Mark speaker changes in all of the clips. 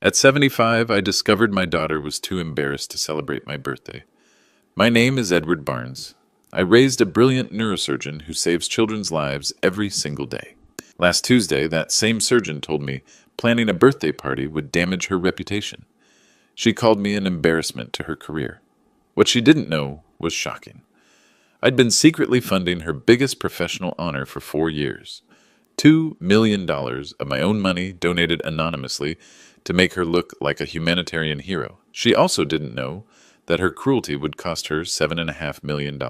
Speaker 1: At 75, I discovered my daughter was too embarrassed to celebrate my birthday. My name is Edward Barnes. I raised a brilliant neurosurgeon who saves children's lives every single day. Last Tuesday, that same surgeon told me planning a birthday party would damage her reputation. She called me an embarrassment to her career. What she didn't know was shocking. I'd been secretly funding her biggest professional honor for 4 years. $2 million of my own money donated anonymously to make her look like a humanitarian hero. She also didn't know that her cruelty would cost her $7.5 million.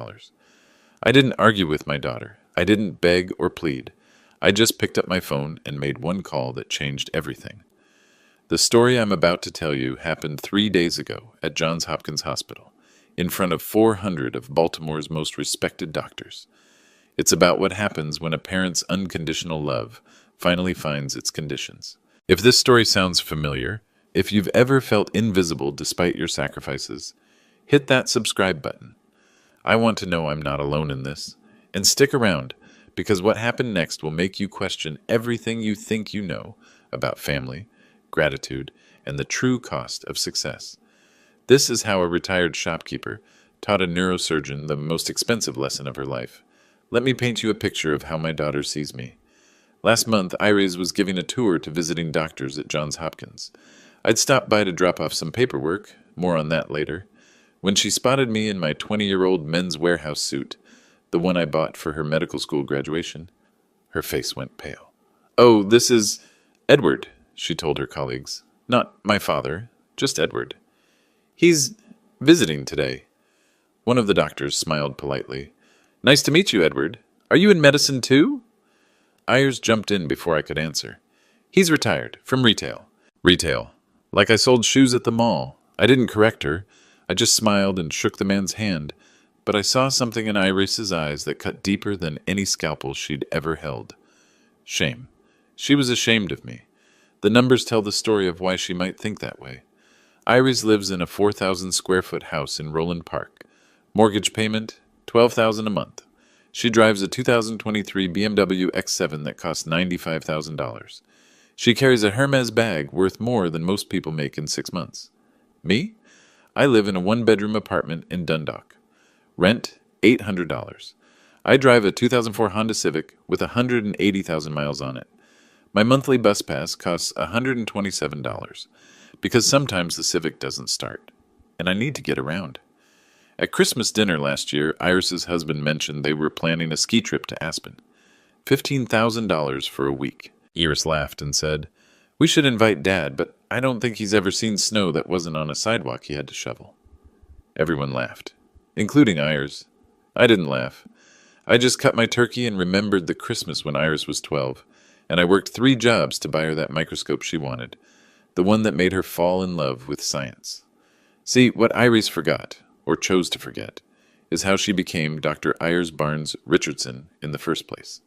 Speaker 1: I didn't argue with my daughter. I didn't beg or plead. I just picked up my phone and made one call that changed everything. The story I'm about to tell you happened 3 days ago at Johns Hopkins Hospital, in front of 400 of Baltimore's most respected doctors. It's about what happens when a parent's unconditional love finally finds its conditions. If this story sounds familiar, if you've ever felt invisible despite your sacrifices, hit that subscribe button. I want to know I'm not alone in this. And stick around, because what happened next will make you question everything you think you know about family, gratitude, and the true cost of success. This is how a retired shopkeeper taught a neurosurgeon the most expensive lesson of her life. Let me paint you a picture of how my daughter sees me. Last month, Iris was giving a tour to visiting doctors at Johns Hopkins. I'd stopped by to drop off some paperwork, more on that later, when she spotted me in my 20-year-old Men's Warehouse suit, the one I bought for her medical school graduation. Her face went pale. "Oh, this is Edward," she told her colleagues. "Not my father, just Edward. He's visiting today." One of the doctors smiled politely. "Nice to meet you, Edward. Are you in medicine too?" Ayers jumped in before I could answer. "He's retired, from retail." Retail. Like I sold shoes at the mall. I didn't correct her. I just smiled and shook the man's hand, but I saw something in Iris's eyes that cut deeper than any scalpel she'd ever held. Shame. She was ashamed of me. The numbers tell the story of why she might think that way. Iris lives in a 4,000 square foot house in Roland Park. Mortgage payment, $12,000 a month. She drives a 2023 BMW X7 that costs $95,000. She carries a Hermes bag worth more than most people make in 6 months. Me? I live in a one-bedroom apartment in Dundalk. Rent, $800. I drive a 2004 Honda Civic with 180,000 miles on it. My monthly bus pass costs $127, because sometimes the Civic doesn't start, and I need to get around. At Christmas dinner last year, Iris's husband mentioned they were planning a ski trip to Aspen. $15,000 for a week. Iris laughed and said, "We should invite Dad, but I don't think he's ever seen snow that wasn't on a sidewalk he had to shovel." Everyone laughed, including Iris. I didn't laugh. I just cut my turkey and remembered the Christmas when Iris was 12, and I worked 3 jobs to buy her that microscope she wanted, the one that made her fall in love with science. See, what Iris forgot, or chose to forget, is how she became Dr. Ayers Barnes Richardson in the first place.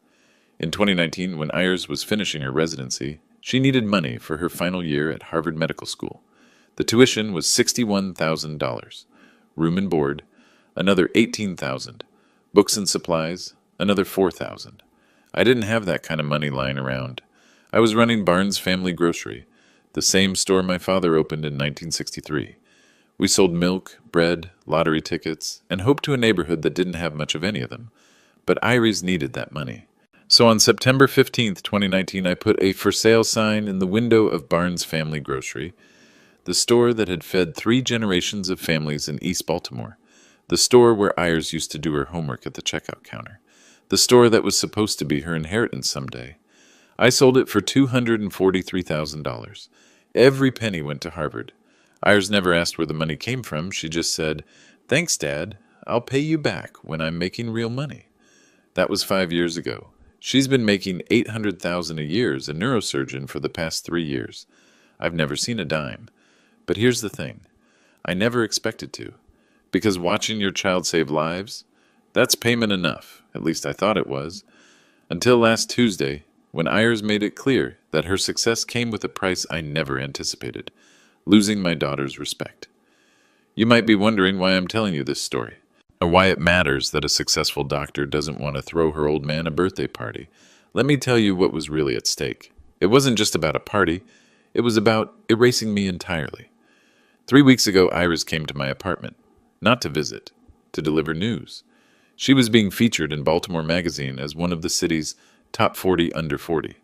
Speaker 1: In 2019, when Ayers was finishing her residency, she needed money for her final year at Harvard Medical School. The tuition was $61,000. Room and board, another $18,000. Books and supplies, another $4,000. I didn't have that kind of money lying around. I was running Barnes Family Grocery, the same store my father opened in 1963. We sold milk, bread, lottery tickets, and hoped to a neighborhood that didn't have much of any of them. But Iris needed that money. So on September 15th, 2019, I put a for sale sign in the window of Barnes Family Grocery, the store that had fed 3 generations of families in East Baltimore, the store where Ayers used to do her homework at the checkout counter, the store that was supposed to be her inheritance someday. I sold it for $243,000. Every penny went to Harvard. Ayers never asked where the money came from. She just said, "Thanks, Dad. I'll pay you back when I'm making real money." That was 5 years ago. She's been making $800,000 a year as a neurosurgeon for the past 3 years. I've never seen a dime. But here's the thing. I never expected to. Because watching your child save lives, that's payment enough. At least I thought it was. Until last Tuesday, when Ayers made it clear that her success came with a price I never anticipated: losing my daughter's respect. You might be wondering why I'm telling you this story, or why it matters that a successful doctor doesn't want to throw her old man a birthday party. Let me tell you what was really at stake. It wasn't just about a party. It was about erasing me entirely. 3 weeks ago, Iris came to my apartment, not to visit, to deliver news. She was being featured in Baltimore Magazine as one of the city's top 40 under 40.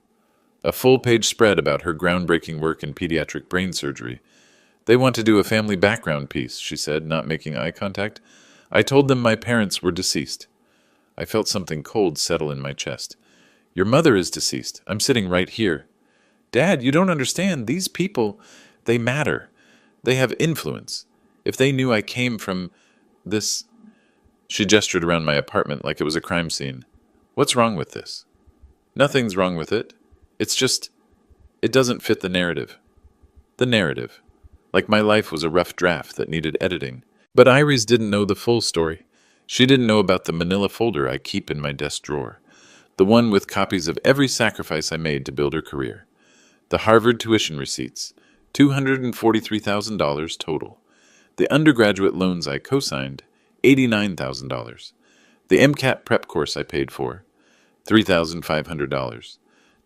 Speaker 1: A full-page spread about her groundbreaking work in pediatric brain surgery. They want to do a family background piece, she said, not making eye contact. I told them my parents were deceased. I felt something cold settle in my chest. Your mother is deceased. I'm sitting right here. Dad, you don't understand. These people, they matter. They have influence. If they knew I came from this... She gestured around my apartment like it was a crime scene. What's wrong with this? Nothing's wrong with it. It's just... It doesn't fit the narrative. The narrative. Like my life was a rough draft that needed editing. But Iris didn't know the full story. She didn't know about the manila folder I keep in my desk drawer. The one with copies of every sacrifice I made to build her career. The Harvard tuition receipts. $243,000 total. The undergraduate loans I co-signed. $89,000. The MCAT prep course I paid for. $3,500.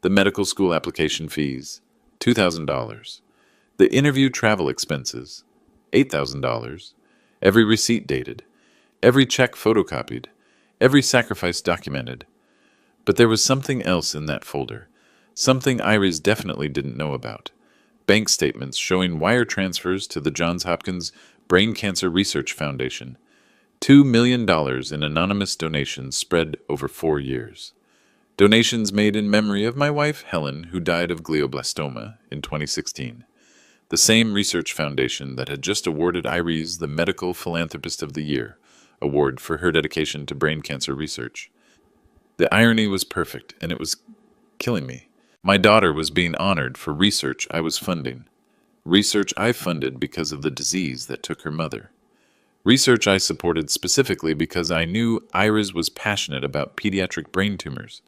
Speaker 1: The medical school application fees. $2,000. The interview travel expenses. $8,000. Every receipt dated. Every check photocopied. Every sacrifice documented. But there was something else in that folder. Something Iris definitely didn't know about. Bank statements showing wire transfers to the Johns Hopkins Brain Cancer Research Foundation. $2 million in anonymous donations spread over 4 years. Donations made in memory of my wife, Helen, who died of glioblastoma in 2016. The same research foundation that had just awarded Iris the Medical Philanthropist of the Year award for her dedication to brain cancer research. The irony was perfect, and it was killing me. My daughter was being honored for research I was funding. Research I funded because of the disease that took her mother. Research I supported specifically because I knew Iris was passionate about pediatric brain tumors.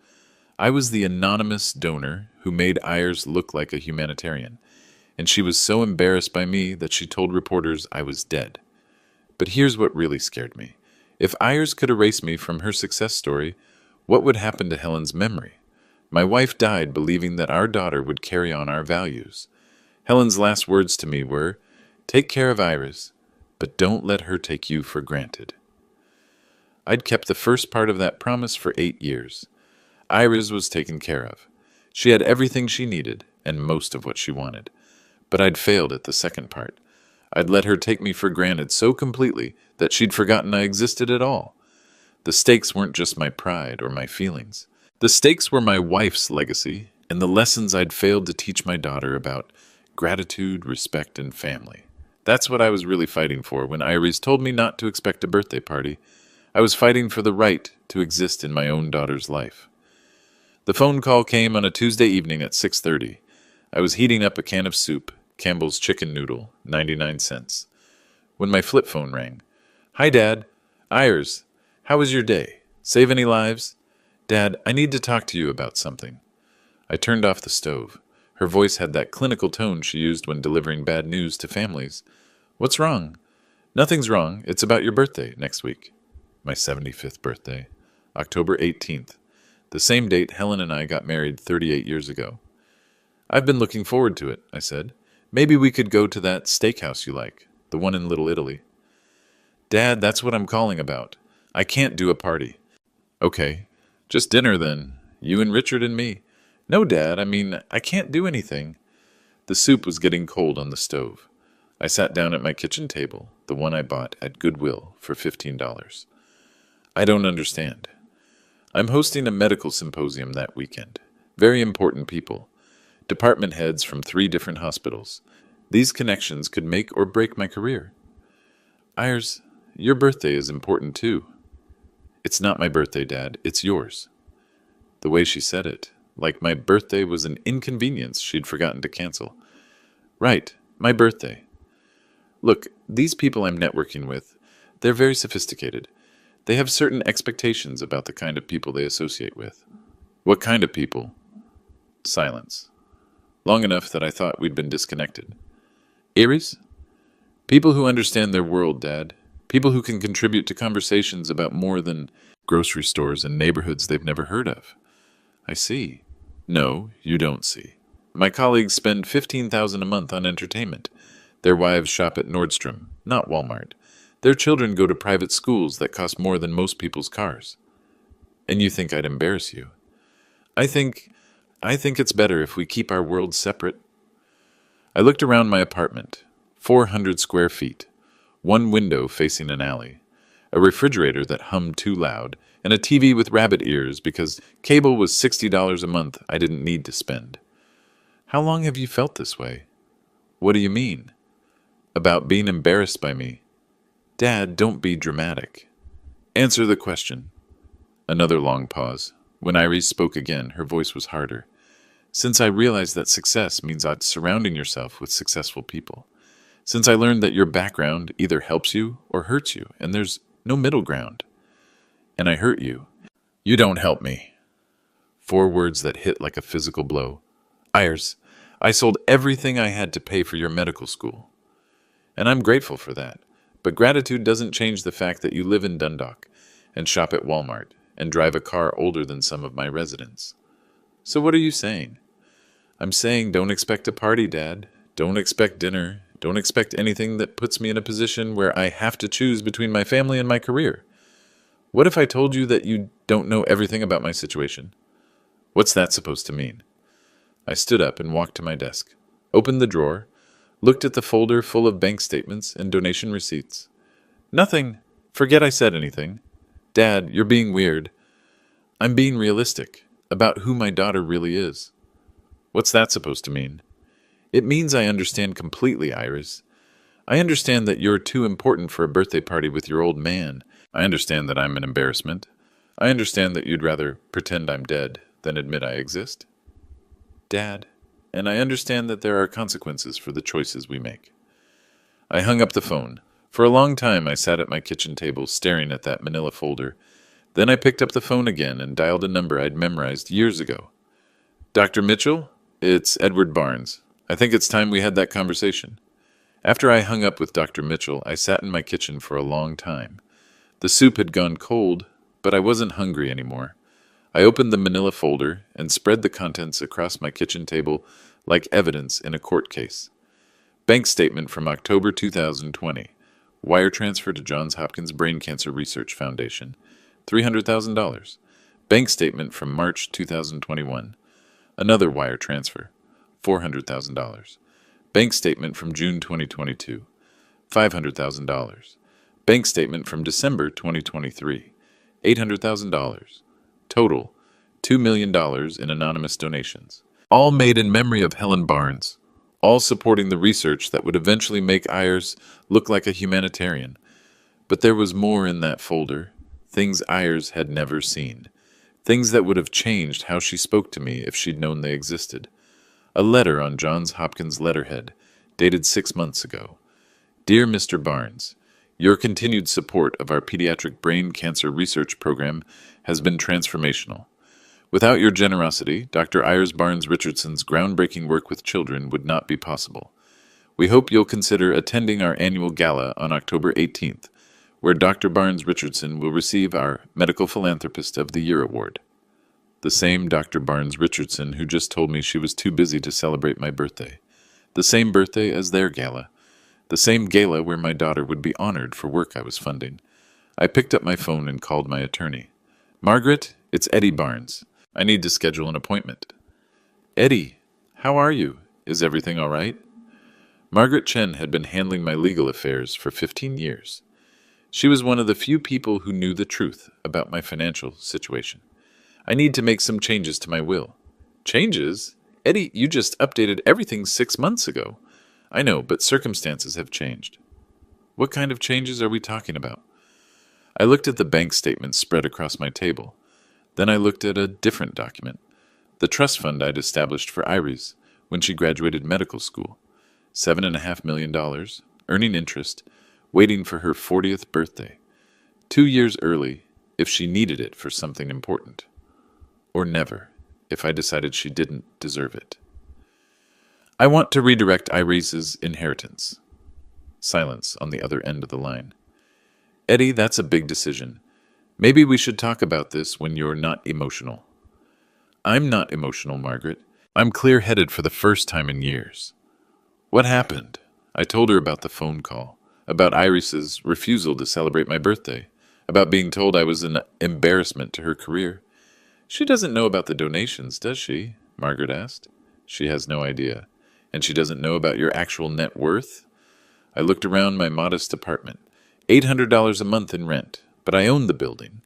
Speaker 1: I was the anonymous donor who made Iris look like a humanitarian, and she was so embarrassed by me that she told reporters I was dead. But here's what really scared me. If Iris could erase me from her success story, what would happen to Helen's memory? My wife died believing that our daughter would carry on our values. Helen's last words to me were, "Take care of Iris, but don't let her take you for granted." I'd kept the first part of that promise for 8 years. Iris was taken care of. She had everything she needed, and most of what she wanted. But I'd failed at the second part. I'd let her take me for granted so completely that she'd forgotten I existed at all. The stakes weren't just my pride or my feelings. The stakes were my wife's legacy and the lessons I'd failed to teach my daughter about gratitude, respect, and family. That's what I was really fighting for when Iris told me not to expect a birthday party. I was fighting for the right to exist in my own daughter's life. The phone call came on a Tuesday evening at 6:30. I was heating up a can of soup, Campbell's chicken noodle, 99 cents, when my flip phone rang. "Hi, Dad. Iris, how was your day? Save any lives? Dad, I need to talk to you about something." I turned off the stove. Her voice had that clinical tone she used when delivering bad news to families. "What's wrong?" "Nothing's wrong. It's about your birthday next week." My 75th birthday. October 18th. The same date Helen and I got married 38 years ago. "I've been looking forward to it," I said. "Maybe we could go to that steakhouse you like, the one in Little Italy." "Dad, that's what I'm calling about. I can't do a party." "Okay, just dinner then. You and Richard and me." "No, Dad, I can't do anything." The soup was getting cold on the stove. I sat down at my kitchen table, the one I bought at Goodwill for $15. "I don't understand. I'm hosting a medical symposium that weekend. Very important people. Department heads from 3 different hospitals. These connections could make or break my career." "Iris, your birthday is important too." "It's not my birthday, Dad. It's yours." The way she said it, like my birthday was an inconvenience she'd forgotten to cancel. "Right, my birthday. Look, these people I'm networking with, they're very sophisticated. They have certain expectations about the kind of people they associate with." "What kind of people?" Silence. Long enough that I thought we'd been disconnected. "Iris? People who understand their world, Dad. People who can contribute to conversations about more than grocery stores and neighborhoods they've never heard of." "I see." "No, you don't see. My colleagues spend $15,000 a month on entertainment. Their wives shop at Nordstrom, not Walmart. Their children go to private schools that cost more than most people's cars. And you think I'd embarrass you? I think I think it's better if we keep our worlds separate. I looked around my apartment. 400 square feet. One window facing an alley. A refrigerator that hummed too loud, and a TV with rabbit ears because cable was $60 a month I didn't need to spend. How long have you felt this way? What do you mean? About being embarrassed by me. Dad, don't be dramatic. Answer the question. Another long pause. When Iris spoke again, her voice was harder. Since I realized that success means surrounding yourself with successful people. Since I learned that your background either helps you or hurts you, and there's no middle ground. And I hurt you. You don't help me. 4 words that hit like a physical blow. Iris, I sold everything I had to pay for your medical school. And I'm grateful for that. But gratitude doesn't change the fact that you live in Dundalk and shop at Walmart and drive a car older than some of my residents. So what are you saying? I'm saying don't expect a party, Dad. Don't expect dinner. Don't expect anything that puts me in a position where I have to choose between my family and my career. What if I told you that you don't know everything about my situation? What's that supposed to mean? I stood up and walked to my desk, opened the drawer, looked at the folder full of bank statements and donation receipts. Nothing. Forget I said anything. Dad, you're being weird. I'm being realistic about who my daughter really is. What's that supposed to mean? It means I understand completely, Iris. I understand that you're too important for a birthday party with your old man. I understand that I'm an embarrassment. I understand that you'd rather pretend I'm dead than admit I exist. Dad, and I understand that there are consequences for the choices we make. I hung up the phone. For a long time I sat at my kitchen table staring at that manila folder. Then I picked up the phone again and dialed a number I'd memorized years ago. Dr. Mitchell? It's Edward Barnes. I think it's time we had that conversation. After I hung up with Dr. Mitchell, I sat in my kitchen for a long time. The soup had gone cold, but I wasn't hungry anymore. I opened the manila folder and spread the contents across my kitchen table like evidence in a court case. Bank statement from October 2020. Wire transfer to Johns Hopkins Brain Cancer Research Foundation. $300,000. Bank statement from March 2021. Another wire transfer. $400,000. Bank statement from June 2022. $500,000. Bank statement from December 2023. $800,000. Total, $2 million in anonymous donations. All made in memory of Helen Barnes. All supporting the research that would eventually make Ayers look like a humanitarian. But there was more in that folder. Things Ayers had never seen. Things that would have changed how she spoke to me if she'd known they existed. A letter on Johns Hopkins letterhead, dated 6 months ago. Dear Mr. Barnes, your continued support of our pediatric brain cancer research program has been transformational. Without your generosity, Dr. Ayers Barnes Richardson's groundbreaking work with children would not be possible. We hope you'll consider attending our annual gala on October 18th, where Dr. Barnes Richardson will receive our Medical Philanthropist of the Year award. The same Dr. Barnes Richardson who just told me she was too busy to celebrate my birthday. The same birthday as their gala. The same gala where my daughter would be honored for work I was funding. I picked up my phone and called my attorney. Margaret, it's Eddie Barnes. I need to schedule an appointment. Eddie, how are you? Is everything all right? Margaret Chen had been handling my legal affairs for 15 years. She was one of the few people who knew the truth about my financial situation. I need to make some changes to my will. Changes? Eddie, you just updated everything 6 months ago. I know, but circumstances have changed. What kind of changes are we talking about? I looked at the bank statements spread across my table. Then I looked at a different document. The trust fund I'd established for Iris when she graduated medical school. $7.5 million, earning interest, waiting for her 40th birthday. 2 years early, if she needed it for something important. Or never, if I decided she didn't deserve it. I want to redirect Iris's inheritance. Silence on the other end of the line. Eddie, that's a big decision. Maybe we should talk about this when you're not emotional. I'm not emotional, Margaret. I'm clear-headed for the first time in years. What happened? I told her about the phone call, about Iris's refusal to celebrate my birthday, about being told I was an embarrassment to her career. She doesn't know about the donations, does she? Margaret asked. She has no idea. And she doesn't know about your actual net worth? I looked around my modest apartment. $800 a month in rent, but I owned the building.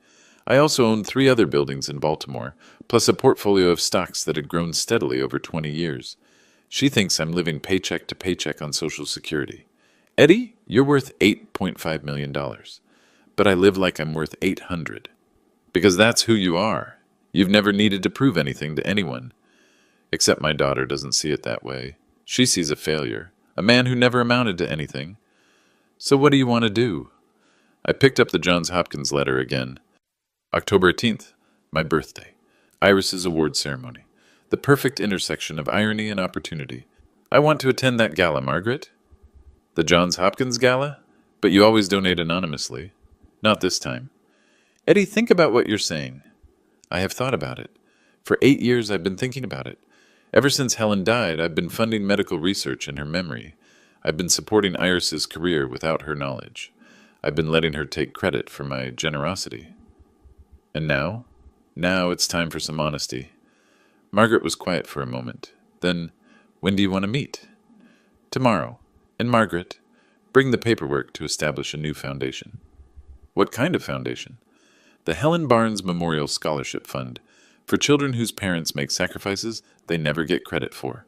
Speaker 1: I also owned 3 other buildings in Baltimore, plus a portfolio of stocks that had grown steadily over 20 years. She thinks I'm living paycheck to paycheck on Social Security. Eddie, you're worth $8.5 million. But I live like I'm worth 800. Because that's who you are. You've never needed to prove anything to anyone. Except my daughter doesn't see it that way. She sees a failure, a man who never amounted to anything. So what do you want to do? I picked up the Johns Hopkins letter again. October 18th, my birthday. Iris's award ceremony. The perfect intersection of irony and opportunity. I want to attend that gala, Margaret. The Johns Hopkins gala? But you always donate anonymously. Not this time. Eddie, think about what you're saying. I have thought about it. For 8 years I've been thinking about it. Ever since Helen died, I've been funding medical research in her memory. I've been supporting Iris's career without her knowledge. I've been letting her take credit for my generosity. And now? Now it's time for some honesty. Margaret was quiet for a moment. Then, when do you want to meet? Tomorrow. And Margaret, bring the paperwork to establish a new foundation. What kind of foundation? The Helen Barnes Memorial Scholarship Fund, for children whose parents make sacrifices they never get credit for.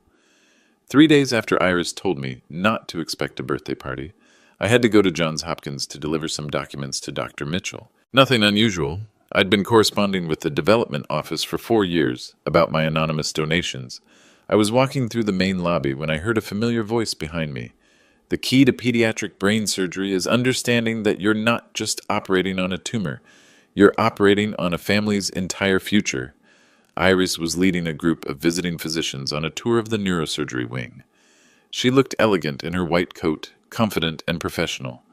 Speaker 1: 3 days after Iris told me not to expect a birthday party, I had to go to Johns Hopkins to deliver some documents to Dr. Mitchell. Nothing unusual. I'd been corresponding with the development office for 4 years about my anonymous donations. I was walking through the main lobby when I heard a familiar voice behind me. The key to pediatric brain surgery is understanding that you're not just operating on a tumor. You're operating on a family's entire future. Iris was leading a group of visiting physicians on a tour of the neurosurgery wing. She looked elegant in her white coat, confident and professional.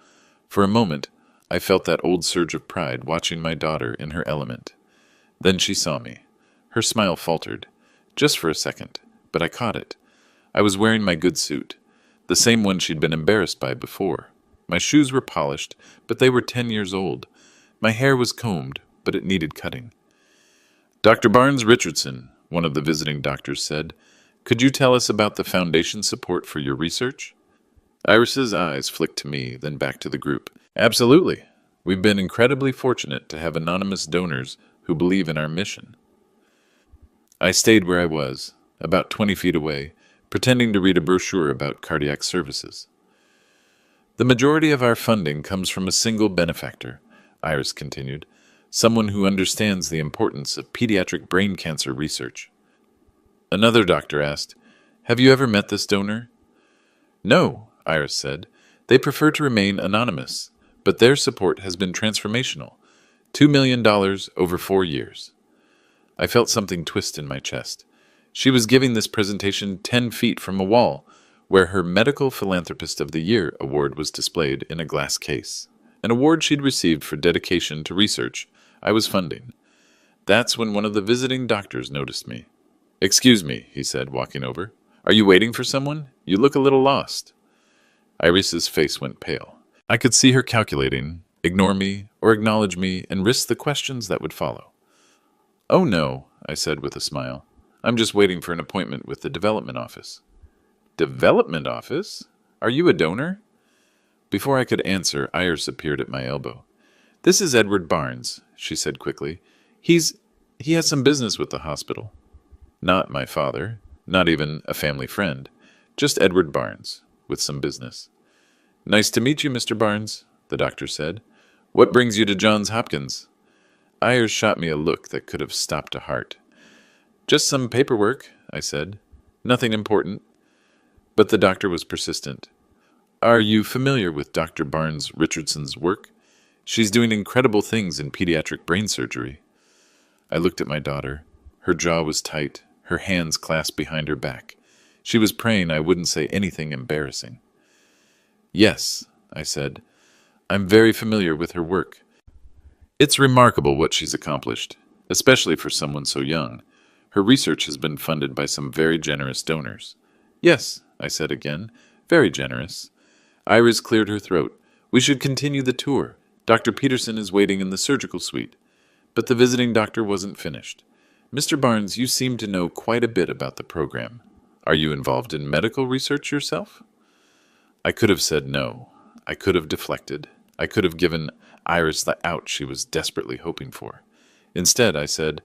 Speaker 1: For a moment, I felt that old surge of pride watching my daughter in her element. Then she saw me. Her smile faltered, just for a second, but I caught it. I was wearing my good suit, the same one she'd been embarrassed by before. My shoes were polished, but they were 10 years old. My hair was combed, but it needed cutting. Dr. Barnes Richardson, one of the visiting doctors said, could you tell us about the foundation support for your research? Iris's eyes flicked to me, then back to the group. Absolutely. We've been incredibly fortunate to have anonymous donors who believe in our mission. I stayed where I was, about 20 feet away, pretending to read a brochure about cardiac services. The majority of our funding comes from a single benefactor, Iris continued, someone who understands the importance of pediatric brain cancer research. Another doctor asked, have you ever met this donor? No, Iris said. They prefer to remain anonymous, but their support has been transformational. $2 million over 4 years. I felt something twist in my chest. She was giving this presentation 10 feet from a wall, where her Medical Philanthropist of the Year award was displayed in a glass case, an award she'd received for dedication to research I was funding. That's when one of the visiting doctors noticed me. Excuse me, he said, walking over. Are you waiting for someone? You look a little lost. Iris's face went pale. I could see her calculating, ignore me or acknowledge me and risk the questions that would follow. Oh no, I said with a smile. I'm just waiting for an appointment with the development office. Development office? Are you a donor? Before I could answer, Iris appeared at my elbow. This is Edward Barnes, she said quickly. He has some business with the hospital. Not my father, not even a family friend, just Edward Barnes, with some business. Nice to meet you, Mr. Barnes, the doctor said. What brings you to Johns Hopkins? Iris shot me a look that could have stopped a heart. Just some paperwork, I said. Nothing important. But the doctor was persistent. Are you familiar with Dr. Barnes Richardson's work? She's doing incredible things in pediatric brain surgery. I looked at my daughter. Her jaw was tight, her hands clasped behind her back. She was praying I wouldn't say anything embarrassing. Yes, I said. I'm very familiar with her work. It's remarkable what she's accomplished, especially for someone so young. Her research has been funded by some very generous donors. Yes, I said again, very generous. Iris cleared her throat. We should continue the tour. Dr. Peterson is waiting in the surgical suite. But the visiting doctor wasn't finished. Mr. Barnes, you seem to know quite a bit about the program. Are you involved in medical research yourself? I could have said no. I could have deflected. I could have given Iris the out she was desperately hoping for. Instead, I said,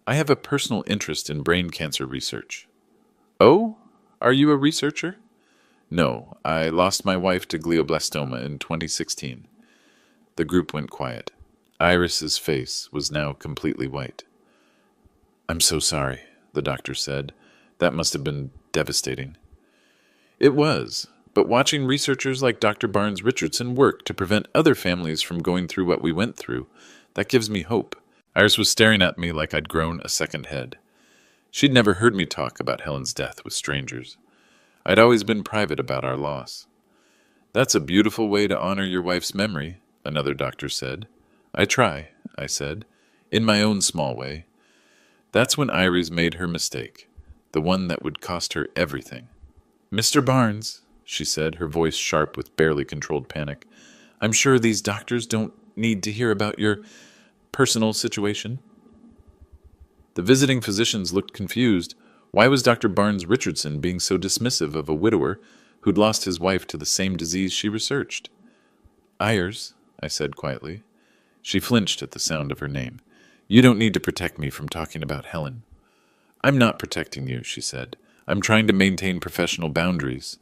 Speaker 1: I have a personal interest in brain cancer research. Oh? Are you a researcher? No, I lost my wife to glioblastoma in 2016. The group went quiet. Iris's face was now completely white. I'm so sorry, the doctor said. That must have been devastating. It was, but watching researchers like Dr. Barnes Richardson work to prevent other families from going through what we went through, that gives me hope. Iris was staring at me like I'd grown a second head. She'd never heard me talk about Helen's death with strangers. I'd always been private about our loss. That's a beautiful way to honor your wife's memory, another doctor said. I try, I said, in my own small way. That's when Iris made her mistake, the one that would cost her everything. Mr. Barnes, she said, her voice sharp with barely controlled panic, I'm sure these doctors don't need to hear about your personal situation. The visiting physicians looked confused. Why was Dr. Barnes Richardson being so dismissive of a widower who'd lost his wife to the same disease she researched? Ayers, I said quietly. She flinched at the sound of her name. You don't need to protect me from talking about Helen. I'm not protecting you, she said. I'm trying to maintain professional boundaries.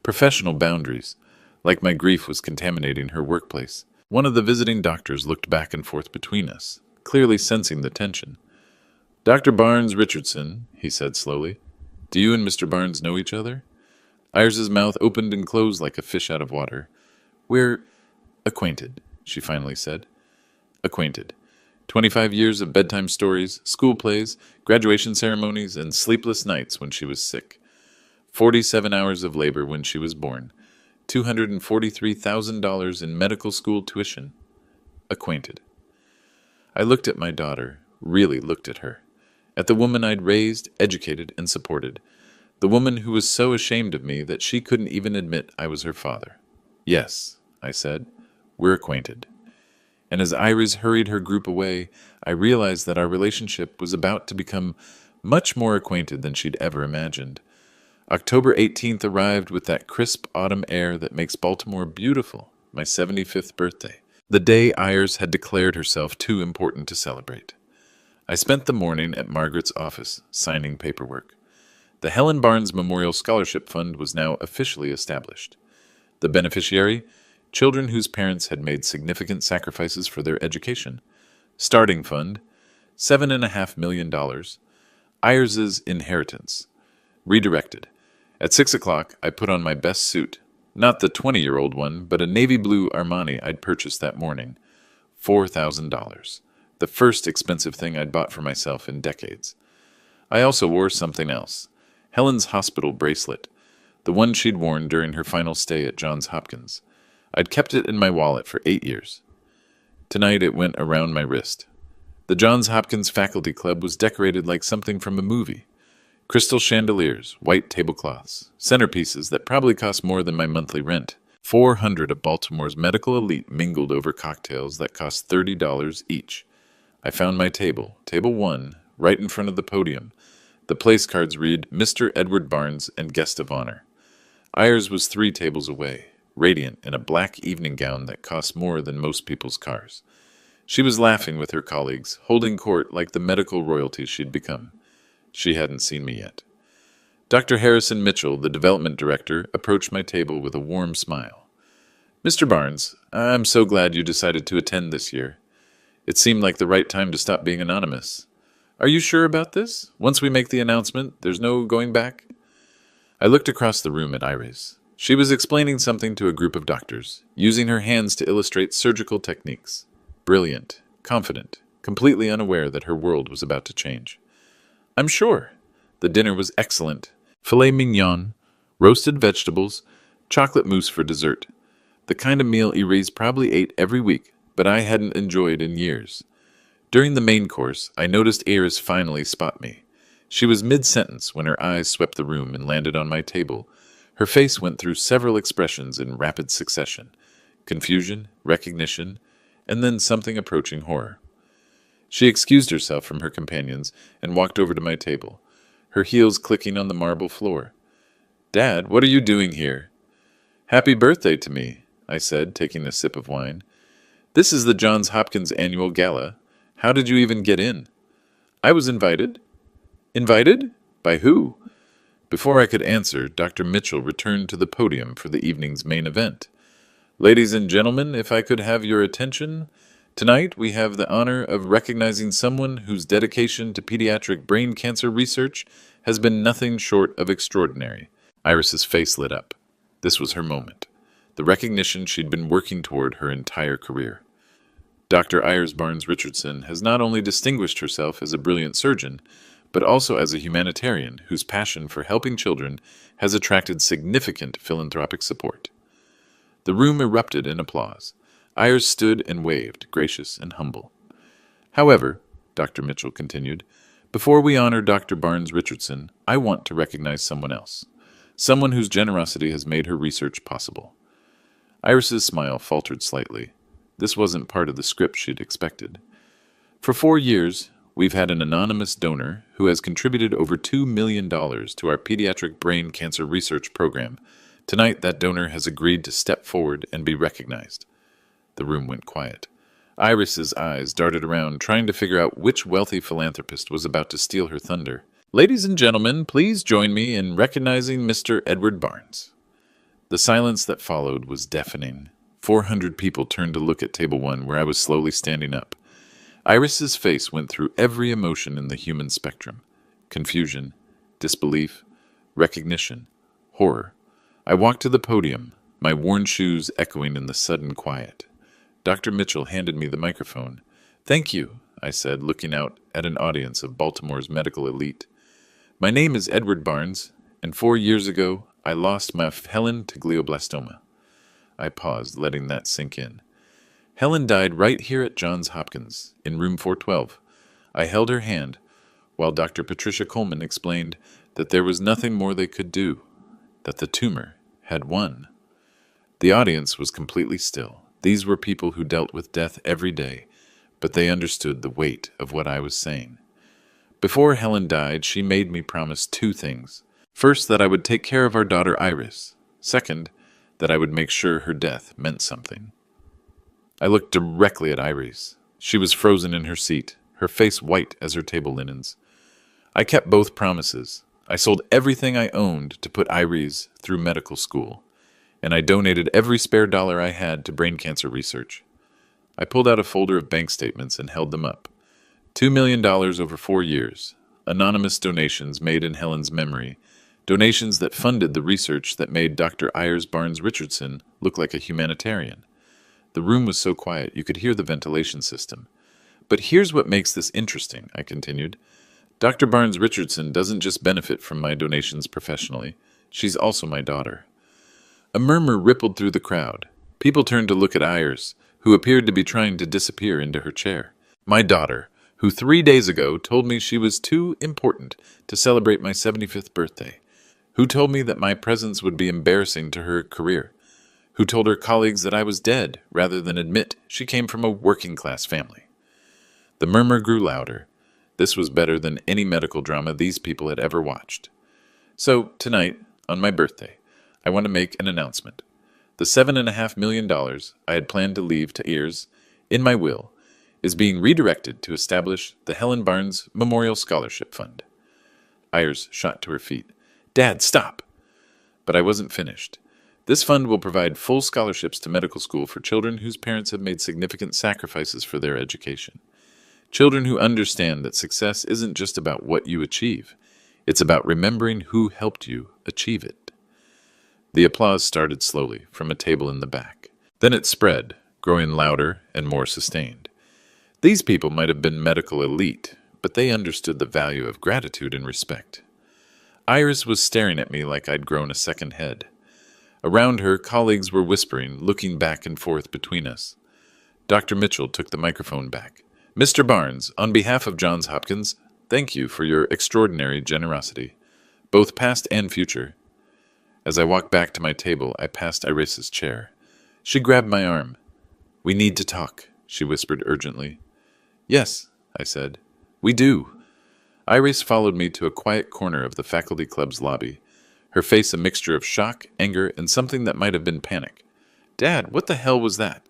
Speaker 1: Professional boundaries, like my grief was contaminating her workplace. One of the visiting doctors looked back and forth between us, clearly sensing the tension. Dr. Barnes Richardson, he said slowly, do you and Mr. Barnes know each other? Iris's mouth opened and closed like a fish out of water. We're acquainted, she finally said. Acquainted. 25 years of bedtime stories, school plays, graduation ceremonies, and sleepless nights when she was sick. 47 hours of labor when she was born. $243,000 in medical school tuition. Acquainted. I looked at my daughter, really looked at her. At the woman I'd raised, educated, and supported. The woman who was so ashamed of me that she couldn't even admit I was her father. Yes, I said, we're acquainted. And as Iris hurried her group away, I realized that our relationship was about to become much more acquainted than she'd ever imagined. October 18th arrived with that crisp autumn air that makes Baltimore beautiful, my 75th birthday, the day Iris had declared herself too important to celebrate. I spent the morning at Margaret's office, signing paperwork. The Helen Barnes Memorial Scholarship Fund was now officially established. The beneficiary, children whose parents had made significant sacrifices for their education. Starting fund, $7.5 million. Iris's inheritance. Redirected. At 6 o'clock, I put on my best suit. Not the 20-year-old one, but a navy blue Armani I'd purchased that morning. $4,000. The first expensive thing I'd bought for myself in decades. I also wore something else. Helen's hospital bracelet. The one she'd worn during her final stay at Johns Hopkins. I'd kept it in my wallet for 8 years. Tonight it went around my wrist. The Johns Hopkins Faculty Club was decorated like something from a movie. Crystal chandeliers, white tablecloths, centerpieces that probably cost more than my monthly rent. 400 of Baltimore's medical elite mingled over cocktails that cost $30 each. I found my table, table 1, right in front of the podium. The place cards read, Mr. Edward Barnes and Guest of Honor. Ayers was 3 tables away, radiant in a black evening gown that cost more than most people's cars. She was laughing with her colleagues, holding court like the medical royalty she'd become. She hadn't seen me yet. Dr. Harrison Mitchell, the development director, approached my table with a warm smile. Mr. Barnes, I'm so glad you decided to attend this year. It seemed like the right time to stop being anonymous. Are you sure about this? Once we make the announcement, there's no going back? I looked across the room at Iris. She was explaining something to a group of doctors, using her hands to illustrate surgical techniques. Brilliant, confident, completely unaware that her world was about to change. I'm sure. The dinner was excellent. Filet mignon, roasted vegetables, chocolate mousse for dessert. The kind of meal Iris probably ate every week, but I hadn't enjoyed in years. During the main course, I noticed Iris finally spot me. She was mid-sentence when her eyes swept the room and landed on my table. Her face went through several expressions in rapid succession: confusion, recognition, and then something approaching horror. She excused herself from her companions and walked over to my table, her heels clicking on the marble floor. "Dad, what are you doing here?" "Happy birthday to me," I said, taking a sip of wine. "This is the Johns Hopkins annual gala. How did you even get in?" "I was invited." "Invited? By who?" Before I could answer, Dr. Mitchell returned to the podium for the evening's main event. "Ladies and gentlemen, if I could have your attention, tonight we have the honor of recognizing someone whose dedication to pediatric brain cancer research has been nothing short of extraordinary." Iris's face lit up. This was her moment, the recognition she'd been working toward her entire career. Dr. Iris Barnes Richardson has not only distinguished herself as a brilliant surgeon, but also as a humanitarian whose passion for helping children has attracted significant philanthropic support. The room erupted in applause. Iris stood and waved, gracious and humble. "However," Dr. Mitchell continued, "before we honor Dr. Barnes Richardson, I want to recognize someone else, someone whose generosity has made her research possible." Iris's smile faltered slightly. This wasn't part of the script she'd expected. "For 4 years, we've had an anonymous donor who has contributed over $2 million to our pediatric brain cancer research program. Tonight, that donor has agreed to step forward and be recognized." The room went quiet. Iris's eyes darted around, trying to figure out which wealthy philanthropist was about to steal her thunder. "Ladies and gentlemen, please join me in recognizing Mr. Edward Barnes." The silence that followed was deafening. 400 people turned to look at table 1, where I was slowly standing up. Iris's face went through every emotion in the human spectrum: confusion, disbelief, recognition, horror. I walked to the podium, my worn shoes echoing in the sudden quiet. Dr. Mitchell handed me the microphone. "Thank you," I said, looking out at an audience of Baltimore's medical elite. "My name is Edward Barnes, and 4 years ago, I lost my Helen to glioblastoma." I paused, letting that sink in. Helen died right here at Johns Hopkins, in room 412. I held her hand, while Dr. Patricia Coleman explained that there was nothing more they could do, that the tumor had won. The audience was completely still. These were people who dealt with death every day, but they understood the weight of what I was saying. Before Helen died, she made me promise 2 things. First, that I would take care of our daughter Iris. Second, that I would make sure her death meant something. I looked directly at Iris. She was frozen in her seat, her face white as her table linens. I kept both promises. I sold everything I owned to put Iris through medical school, and I donated every spare dollar I had to brain cancer research. I pulled out a folder of bank statements and held them up. $2 million over 4 years. Anonymous donations made in Helen's memory. Donations that funded the research that made Dr. Iris Barnes Richardson look like a humanitarian. The room was so quiet you could hear the ventilation system. "But here's what makes this interesting," I continued. "Dr. Barnes Richardson doesn't just benefit from my donations professionally. She's also my daughter." A murmur rippled through the crowd. People turned to look at Iris, who appeared to be trying to disappear into her chair. My daughter, who 3 days ago told me she was too important to celebrate my 75th birthday. Who told me that my presence would be embarrassing to her career. Who told her colleagues that I was dead, rather than admit she came from a working-class family. The murmur grew louder. This was better than any medical drama these people had ever watched. So, tonight, on my birthday, I want to make an announcement. The $7.5 million I had planned to leave to heirs, in my will, is being redirected to establish the Helen Barnes Memorial Scholarship Fund. Iris shot to her feet. "Dad, stop!" But I wasn't finished. This fund will provide full scholarships to medical school for children whose parents have made significant sacrifices for their education. Children who understand that success isn't just about what you achieve. It's about remembering who helped you achieve it. The applause started slowly from a table in the back. Then it spread, growing louder and more sustained. These people might have been medical elite, but they understood the value of gratitude and respect. Iris was staring at me like I'd grown a second head. Around her, colleagues were whispering, looking back and forth between us. Dr. Mitchell took the microphone back. "Mr. Barnes, on behalf of Johns Hopkins, Thank you for your extraordinary generosity, both past and future. As I walked back to my table, I passed Iris's chair. She grabbed my arm. We need to talk, she whispered urgently. Yes, I said. We do. Iris followed me to a quiet corner of the faculty club's lobby, her face a mixture of shock, anger, and something that might have been panic. Dad, what the hell was that?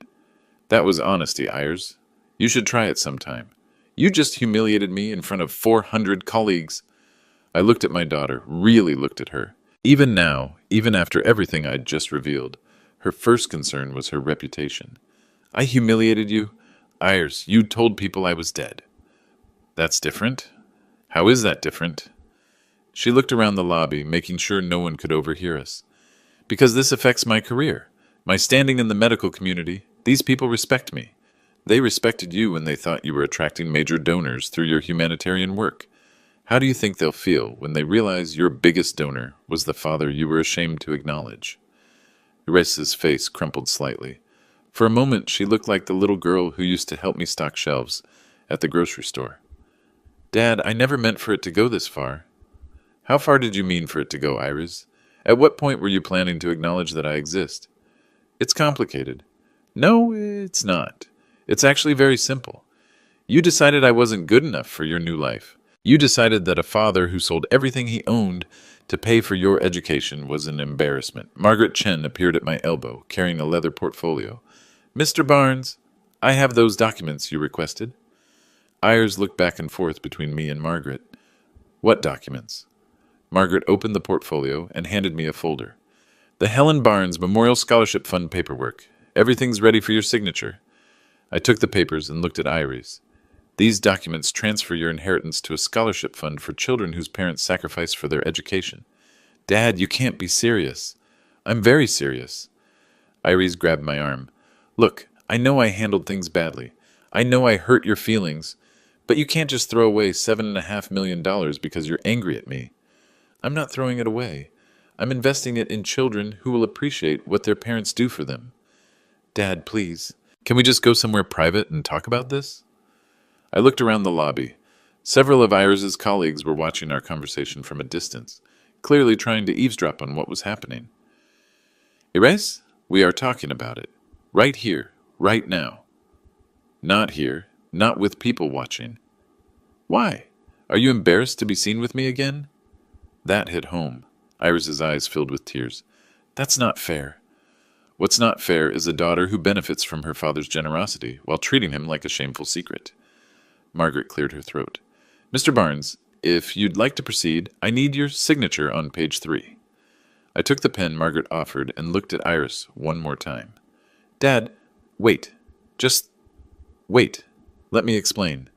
Speaker 1: That was honesty, Iris. You should try it sometime. You just humiliated me in front of 400 colleagues. I looked at my daughter, really looked at her. Even now, even after everything I'd just revealed, her first concern was her reputation. I humiliated you? Iris, you told people I was dead. That's different. How is that different? She looked around the lobby, making sure no one could overhear us. Because this affects my career, my standing in the medical community. These people respect me. They respected you when they thought you were attracting major donors through your humanitarian work. How do you think they'll feel when they realize your biggest donor was the father you were ashamed to acknowledge? Iris's face crumpled slightly. For a moment, she looked like the little girl who used to help me stock shelves at the grocery store. Dad, I never meant for it to go this far. How far did you mean for it to go, Iris? At what point were you planning to acknowledge that I exist? It's complicated. No, it's not. It's actually very simple. You decided I wasn't good enough for your new life. You decided that a father who sold everything he owned to pay for your education was an embarrassment. Margaret Chen appeared at my elbow, carrying a leather portfolio. Mr. Barnes, I have those documents you requested. Ayers looked back and forth between me and Margaret. What documents? Margaret opened the portfolio and handed me a folder. The Helen Barnes Memorial Scholarship Fund paperwork. Everything's ready for your signature. I took the papers and looked at Iris. These documents transfer your inheritance to a scholarship fund for children whose parents sacrificed for their education. Dad, you can't be serious. I'm very serious. Iris grabbed my arm. Look, I know I handled things badly. I know I hurt your feelings. But you can't just throw away $7.5 million because you're angry at me. I'm not throwing it away. I'm investing it in children who will appreciate what their parents do for them. Dad, please. Can we just go somewhere private and talk about this? I looked around the lobby. Several of Iris's colleagues were watching our conversation from a distance, clearly trying to eavesdrop on what was happening. Iris, we are talking about it. Right here, right now. Not here, not with people watching. Why? Are you embarrassed to be seen with me again? That hit home. Iris's eyes filled with tears. That's not fair. What's not fair is a daughter who benefits from her father's generosity while treating him like a shameful secret. Margaret cleared her throat. Mr. Barnes, if you'd like to proceed, I need your signature on page 3. I took the pen Margaret offered and looked at Iris one more time. Dad, wait. Just wait. Let me explain.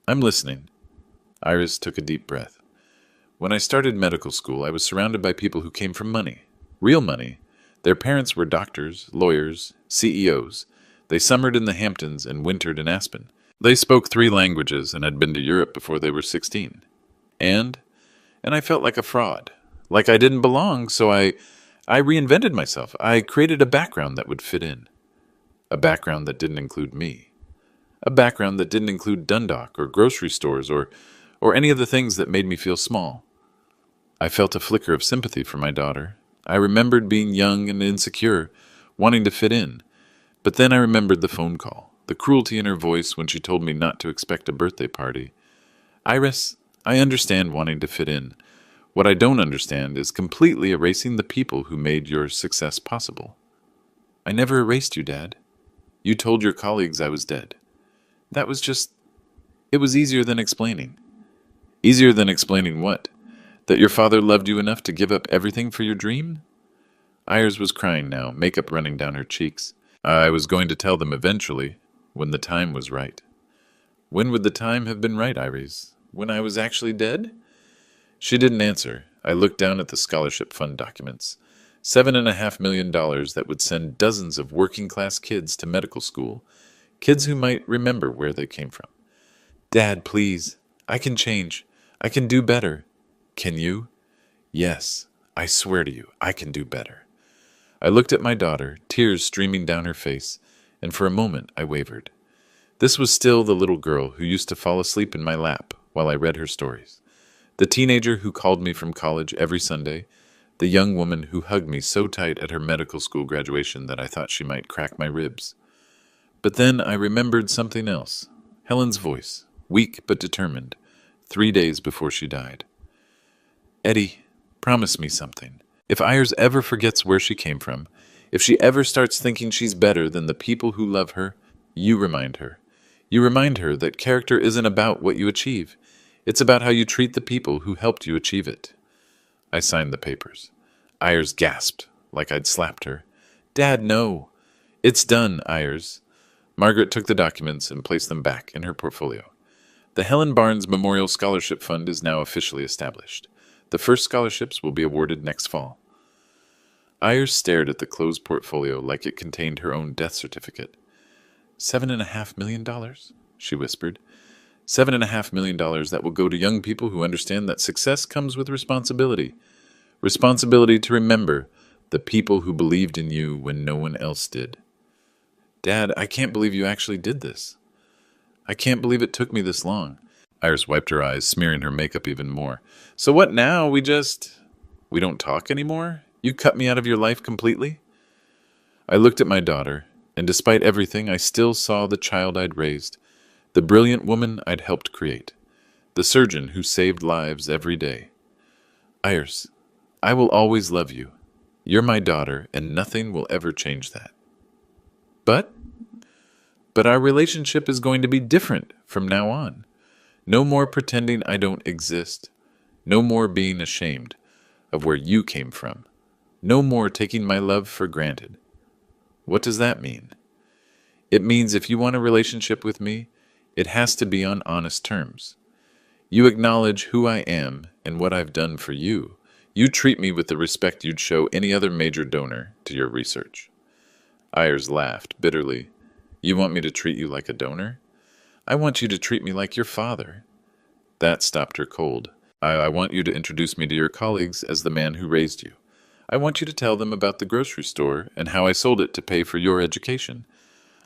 Speaker 1: I'm listening. Iris took a deep breath. When I started medical school, I was surrounded by people who came from money. Real money. Their parents were doctors, lawyers, CEOs. They summered in the Hamptons and wintered in Aspen. They spoke 3 languages and had been to Europe before they were 16. And I felt like a fraud. Like I didn't belong, so I reinvented myself. I created a background that would fit in. A background that didn't include me. A background that didn't include Dundalk or grocery stores or any of the things that made me feel small. I felt a flicker of sympathy for my daughter. I remembered being young and insecure, wanting to fit in. But then I remembered the phone call, the cruelty in her voice when she told me not to expect a birthday party. Iris, I understand wanting to fit in. What I don't understand is completely erasing the people who made your success possible. I never erased you, Dad. You told your colleagues I was dead. That was just... It was easier than explaining. Easier than explaining what? That your father loved you enough to give up everything for your dream? Iris was crying now, makeup running down her cheeks. I was going to tell them eventually, when the time was right. When would the time have been right, Iris? When I was actually dead? She didn't answer. I looked down at the scholarship fund documents. $7.5 million that would send dozens of working-class kids to medical school. Kids who might remember where they came from. Dad, please. I can change. I can do better. Can you? Yes. I swear to you, I can do better. I looked at my daughter, tears streaming down her face, and for a moment I wavered. This was still the little girl who used to fall asleep in my lap while I read her stories. The teenager who called me from college every Sunday, the young woman who hugged me so tight at her medical school graduation that I thought she might crack my ribs. But then I remembered something else. Helen's voice, weak but determined, 3 days before she died. Eddie, promise me something. If Ayers ever forgets where she came from, if she ever starts thinking she's better than the people who love her, you remind her. You remind her that character isn't about what you achieve. It's about how you treat the people who helped you achieve it. I signed the papers. Ayers gasped, like I'd slapped her. Dad, no. It's done, Ayers. Margaret took the documents and placed them back in her portfolio. The Helen Barnes Memorial Scholarship Fund is now officially established. The first scholarships will be awarded next fall. Ayers stared at the closed portfolio like it contained her own death certificate. $7.5 million, she whispered. $7.5 million that will go to young people who understand that success comes with responsibility. Responsibility to remember the people who believed in you when no one else did. Dad, I can't believe you actually did this. I can't believe it took me this long. Iris wiped her eyes, smearing her makeup even more. So what now? We don't talk anymore? You cut me out of your life completely? I looked at my daughter, and despite everything, I still saw the child I'd raised, the brilliant woman I'd helped create, the surgeon who saved lives every day. Iris, I will always love you. You're my daughter, and nothing will ever change that. But our relationship is going to be different from now on. No more pretending I don't exist. No more being ashamed of where you came from. No more taking my love for granted. What does that mean? It means if you want a relationship with me, it has to be on honest terms. You acknowledge who I am and what I've done for you. You treat me with the respect you'd show any other major donor to your research. Ayers laughed bitterly. You want me to treat you like a donor? I want you to treat me like your father. That stopped her cold. I want you to introduce me to your colleagues as the man who raised you. I want you to tell them about the grocery store and how I sold it to pay for your education.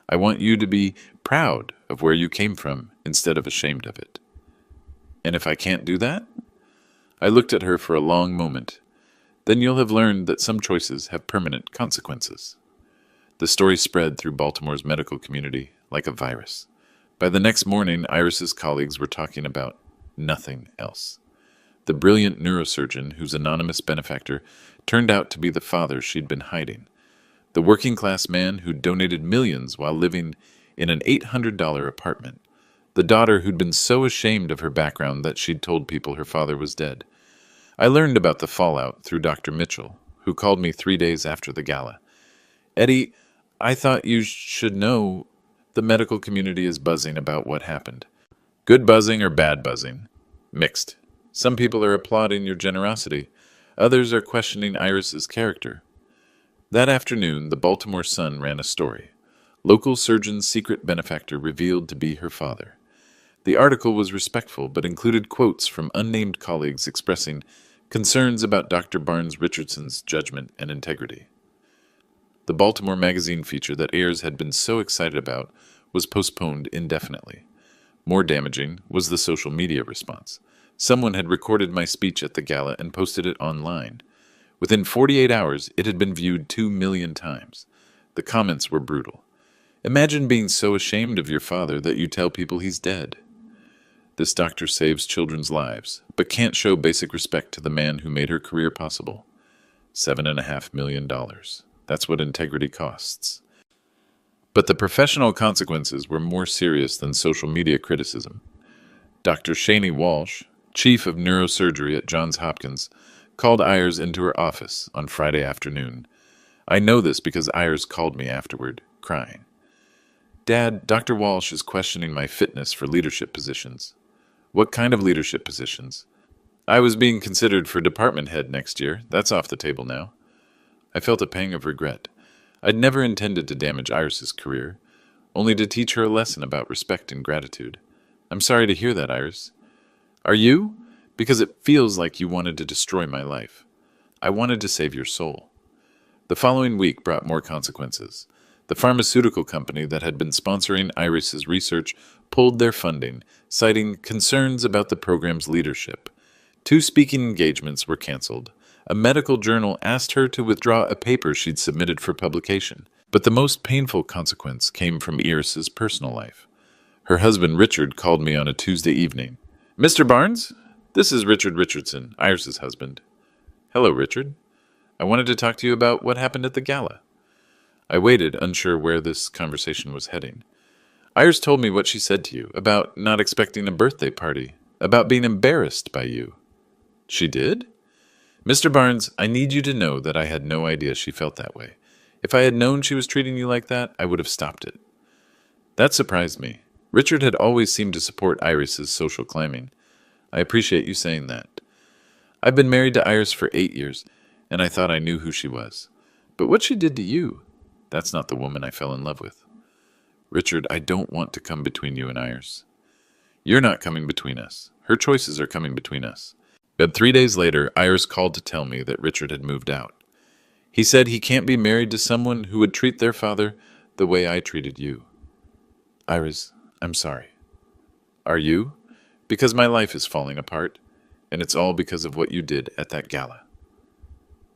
Speaker 1: I want you to be proud of where you came from instead of ashamed of it. And if I can't do that? I looked at her for a long moment. Then you'll have learned that some choices have permanent consequences. The story spread through Baltimore's medical community like a virus. By the next morning, Iris's colleagues were talking about nothing else. The brilliant neurosurgeon whose anonymous benefactor turned out to be the father she'd been hiding. The working-class man who'd donated millions while living in an $800 apartment. The daughter who'd been so ashamed of her background that she'd told people her father was dead. I learned about the fallout through Dr. Mitchell, who called me 3 days after the gala. Eddie, I thought you should know the medical community is buzzing about what happened. Good buzzing or bad buzzing? Mixed. Some people are applauding your generosity. Others are questioning Iris's character. That afternoon, the Baltimore Sun ran a story. Local surgeon's secret benefactor revealed to be her father. The article was respectful, but included quotes from unnamed colleagues expressing concerns about Dr. Barnes Richardson's judgment and integrity. The Baltimore Magazine feature that Ayers had been so excited about was postponed indefinitely. More damaging was the social media response. Someone had recorded my speech at the gala and posted it online. Within 48 hours, it had been viewed 2 million times. The comments were brutal. Imagine being so ashamed of your father that you tell people he's dead. This doctor saves children's lives, but can't show basic respect to the man who made her career possible. $7.5 million. That's what integrity costs. But the professional consequences were more serious than social media criticism. Dr. Shani Walsh, chief of neurosurgery at Johns Hopkins, called Ayers into her office on Friday afternoon. I know this because Ayers called me afterward, crying. Dad, Dr. Walsh is questioning my fitness for leadership positions. What kind of leadership positions? I was being considered for department head next year. That's off the table now. I felt a pang of regret. I'd never intended to damage Iris's career, only to teach her a lesson about respect and gratitude. I'm sorry to hear that, Iris. Are you? Because it feels like you wanted to destroy my life. I wanted to save your soul. The following week brought more consequences. The pharmaceutical company that had been sponsoring Iris's research pulled their funding, citing concerns about the program's leadership. 2 speaking engagements were canceled. A medical journal asked her to withdraw a paper she'd submitted for publication. But the most painful consequence came from Iris's personal life. Her husband Richard called me on a Tuesday evening. "Mr. Barnes? This is Richard Richardson, Iris's husband." "Hello, Richard. I wanted to talk to you about what happened at the gala." I waited, unsure where this conversation was heading. "Iris told me what she said to you, about not expecting a birthday party, about being embarrassed by you." "She did?" "Mr. Barnes, I need you to know that I had no idea she felt that way. If I had known she was treating you like that, I would have stopped it." That surprised me. Richard had always seemed to support Iris's social climbing. "I appreciate you saying that. I've been married to Iris for 8 years, and I thought I knew who she was. But what she did to you, that's not the woman I fell in love with." "Richard, I don't want to come between you and Iris." "You're not coming between us. Her choices are coming between us." But 3 days later, Iris called to tell me that Richard had moved out. He said he can't be married to someone who would treat their father the way I treated you. "Iris, I'm sorry." "Are you?" "Because my life is falling apart, and it's all because of what you did at that gala."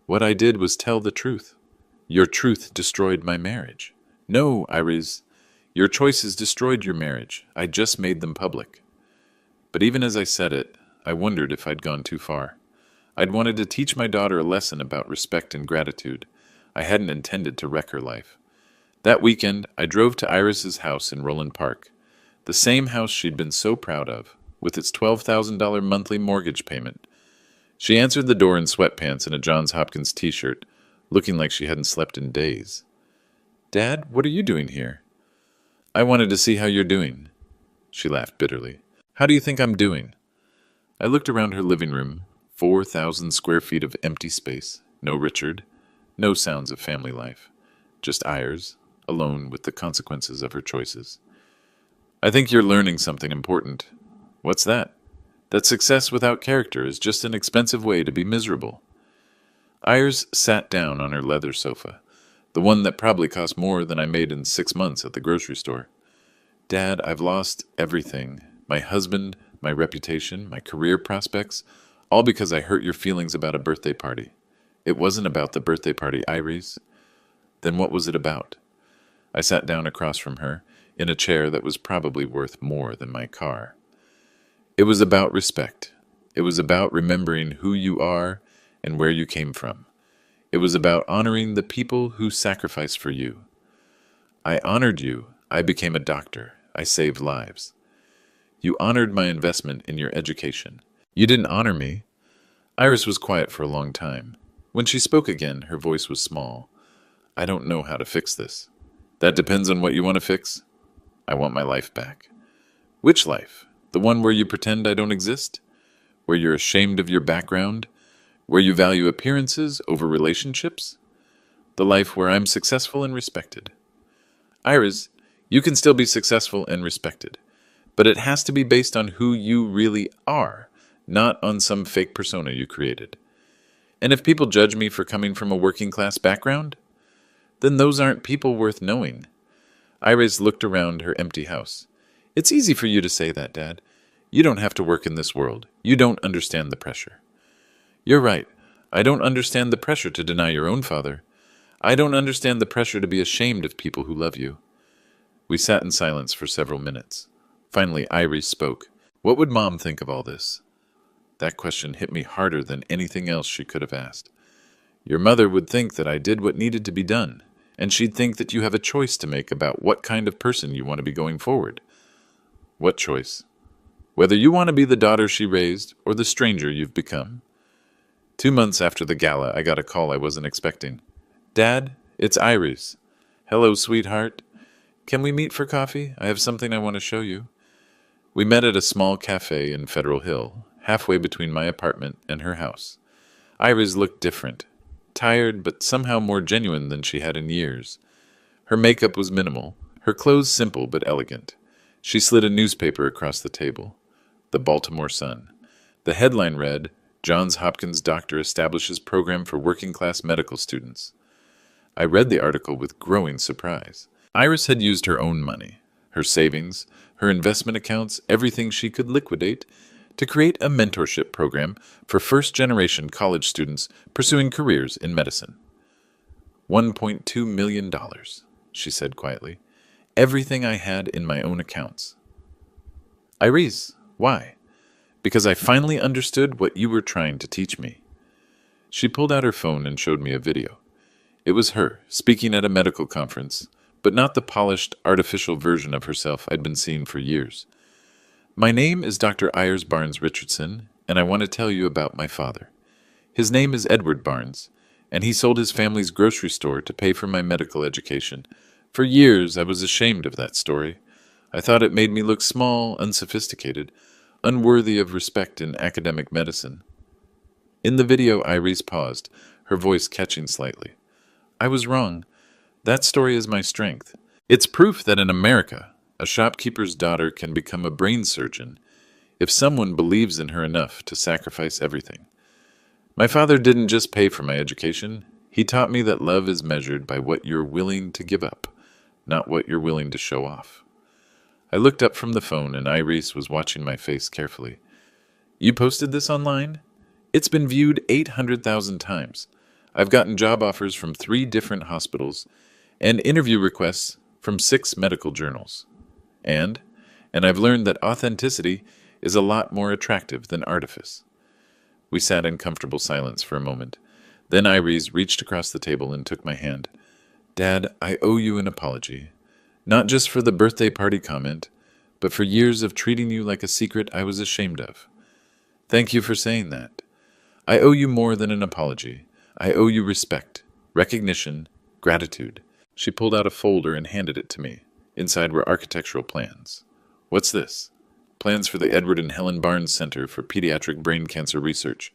Speaker 1: "What I did was tell the truth. Your truth destroyed my marriage." "No, Iris, your choices destroyed your marriage. I just made them public." But even as I said it, I wondered if I'd gone too far. I'd wanted to teach my daughter a lesson about respect and gratitude. I hadn't intended to wreck her life. That weekend, I drove to Iris's house in Roland Park, the same house she'd been so proud of, with its $12,000 monthly mortgage payment. She answered the door in sweatpants and a Johns Hopkins t-shirt, looking like she hadn't slept in days. "Dad, what are you doing here?" "I wanted to see how you're doing." She laughed bitterly. "How do you think I'm doing?" I looked around her living room, 4,000 square feet of empty space, no Richard, no sounds of family life, just Iris, alone with the consequences of her choices. "I think you're learning something important." "What's that?" "That success without character is just an expensive way to be miserable." Iris sat down on her leather sofa, the one that probably cost more than I made in 6 months at the grocery store. "Dad, I've lost everything. My husband, my reputation, my career prospects, all because I hurt your feelings about a birthday party." "It wasn't about the birthday party, Iris." "Then what was it about?" I sat down across from her, in a chair that was probably worth more than my car. "It was about respect. It was about remembering who you are and where you came from. It was about honoring the people who sacrificed for you. I honored you. I became a doctor. I saved lives. You honored my investment in your education. You didn't honor me." Iris was quiet for a long time. When she spoke again, her voice was small. "I don't know how to fix this." "That depends on what you want to fix." "I want my life back." "Which life? The one where you pretend I don't exist? Where you're ashamed of your background? Where you value appearances over relationships? The life where I'm successful and respected." "Iris, you can still be successful and respected, but it has to be based on who you really are, not on some fake persona you created. And if people judge me for coming from a working-class background, then those aren't people worth knowing." Iris looked around her empty house. "It's easy for you to say that, Dad. You don't have to work in this world. You don't understand the pressure." "You're right. I don't understand the pressure to deny your own father. I don't understand the pressure to be ashamed of people who love you." We sat in silence for several minutes. Finally, Iris spoke. "What would Mom think of all this?" That question hit me harder than anything else she could have asked. "Your mother would think that I did what needed to be done, and she'd think that you have a choice to make about what kind of person you want to be going forward." "What choice?" "Whether you want to be the daughter she raised or the stranger you've become." 2 months after the gala, I got a call I wasn't expecting. "Dad, it's Iris." "Hello, sweetheart. Can we meet for coffee? I have something I want to show you." We met at a small cafe in Federal Hill, halfway between my apartment and her house. Iris looked different, tired but somehow more genuine than she had in years. Her makeup was minimal, her clothes simple but elegant. She slid a newspaper across the table. The Baltimore Sun. The headline read, "Johns Hopkins doctor establishes program for working-class medical students." I read the article with growing surprise. Iris had used her own money, her savings, her investment accounts, everything she could liquidate, to create a mentorship program for first-generation college students pursuing careers in medicine. $1.2 million, she said quietly. Everything I had in my own accounts. Iris, why? Because I finally understood what you were trying to teach me. She pulled out her phone and showed me a video. It was her, speaking at a medical conference, but not the polished, artificial version of herself I'd been seeing for years. My name is Dr. Ayers Barnes Richardson, and I want to tell you about my father. His name is Edward Barnes, and he sold his family's grocery store to pay for my medical education. For years, I was ashamed of that story. I thought it made me look small, unsophisticated, unworthy of respect in academic medicine. In the video, Iris paused, her voice catching slightly. I was wrong. That story is my strength. It's proof that in America, a shopkeeper's daughter can become a brain surgeon if someone believes in her enough to sacrifice everything. My father didn't just pay for my education. He taught me that love is measured by what you're willing to give up, not what you're willing to show off. I looked up from the phone and Iris was watching my face carefully. You posted this online? It's been viewed 800,000 times. I've gotten job offers from 3 different hospitals and interview requests from 6 medical journals. And I've learned that authenticity is a lot more attractive than artifice. We sat in comfortable silence for a moment. Then Iris reached across the table and took my hand. Dad, I owe you an apology. Not just for the birthday party comment, but for years of treating you like a secret I was ashamed of. Thank you for saying that. I owe you more than an apology. I owe you respect, recognition, gratitude. She pulled out a folder and handed it to me. Inside were architectural plans. What's this? Plans for the Edward and Helen Barnes Center for Pediatric Brain Cancer Research,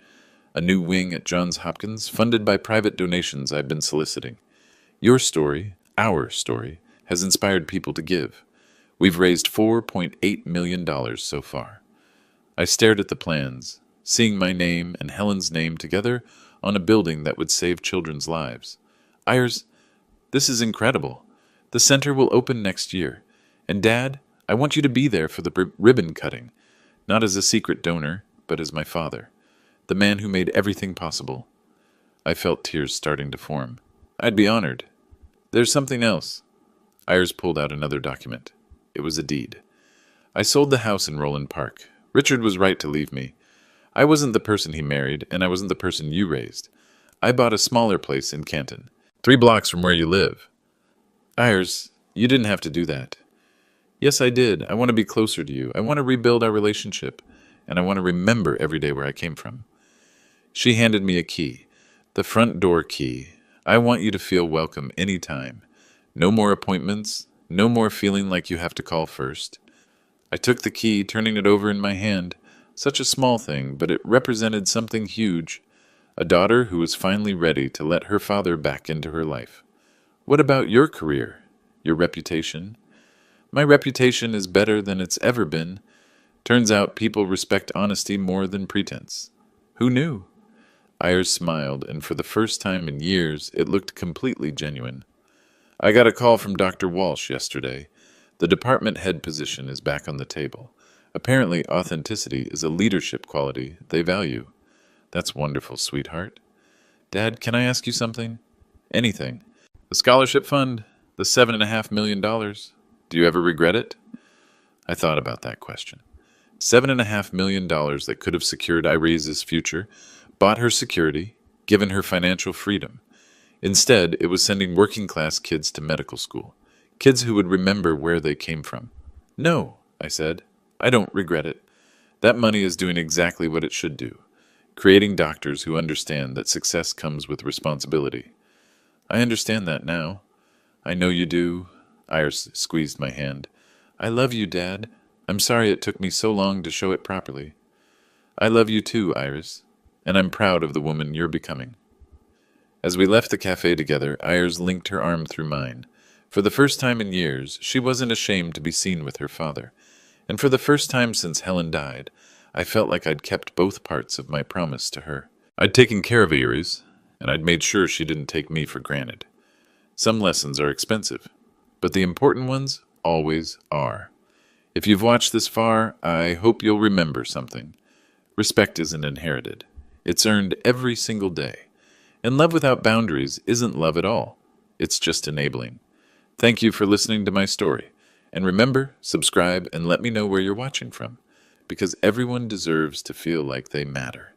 Speaker 1: a new wing at Johns Hopkins funded by private donations I've been soliciting. Your story, our story, has inspired people to give. We've raised $4.8 million so far. I stared at the plans, seeing my name and Helen's name together on a building that would save children's lives. Ayers, this is incredible. The center will open next year. And Dad, I want you to be there for the ribbon cutting, not as a secret donor, but as my father, the man who made everything possible. I felt tears starting to form. I'd be honored. There's something else. Ayers pulled out another document. It was a deed. I sold the house in Roland Park. Richard was right to leave me. I wasn't the person he married, and I wasn't the person you raised. I bought a smaller place in Canton, 3 blocks from where you live. Ayers, you didn't have to do that. Yes, I did. I want to be closer to you. I want to rebuild our relationship, and I want to remember every day where I came from. She handed me a key, the front door key. I want you to feel welcome any time. No more appointments, no more feeling like you have to call first. I took the key, turning it over in my hand. Such a small thing, but it represented something huge. A daughter who was finally ready to let her father back into her life. What about your career? Your reputation? My reputation is better than it's ever been. Turns out people respect honesty more than pretense. Who knew? Ayers smiled, and for the first time in years, it looked completely genuine. I got a call from Dr. Walsh yesterday. The department head position is back on the table. Apparently, authenticity is a leadership quality they value. That's wonderful, sweetheart. Dad, can I ask you something? Anything. The scholarship fund, the $7.5 million. Do you ever regret it? I thought about that question. $7.5 million that could have secured Iris's future, bought her security, given her financial freedom. Instead, it was sending working-class kids to medical school, kids who would remember where they came from. No, I said. I don't regret it. That money is doing exactly what it should do, creating doctors who understand that success comes with responsibility. I understand that now. I know you do. Ayers squeezed my hand. I love you, Dad. I'm sorry it took me so long to show it properly. I love you too, Iris, and I'm proud of the woman you're becoming. As we left the cafe together, Ayers linked her arm through mine. For the first time in years, she wasn't ashamed to be seen with her father. And for the first time since Helen died, I felt like I'd kept both parts of my promise to her. I'd taken care of Iris, and I'd made sure she didn't take me for granted. Some lessons are expensive, but the important ones always are. If you've watched this far, I hope you'll remember something. Respect isn't inherited. It's earned every single day. And love without boundaries isn't love at all. It's just enabling. Thank you for listening to my story. And remember, subscribe and let me know where you're watching from, because everyone deserves to feel like they matter.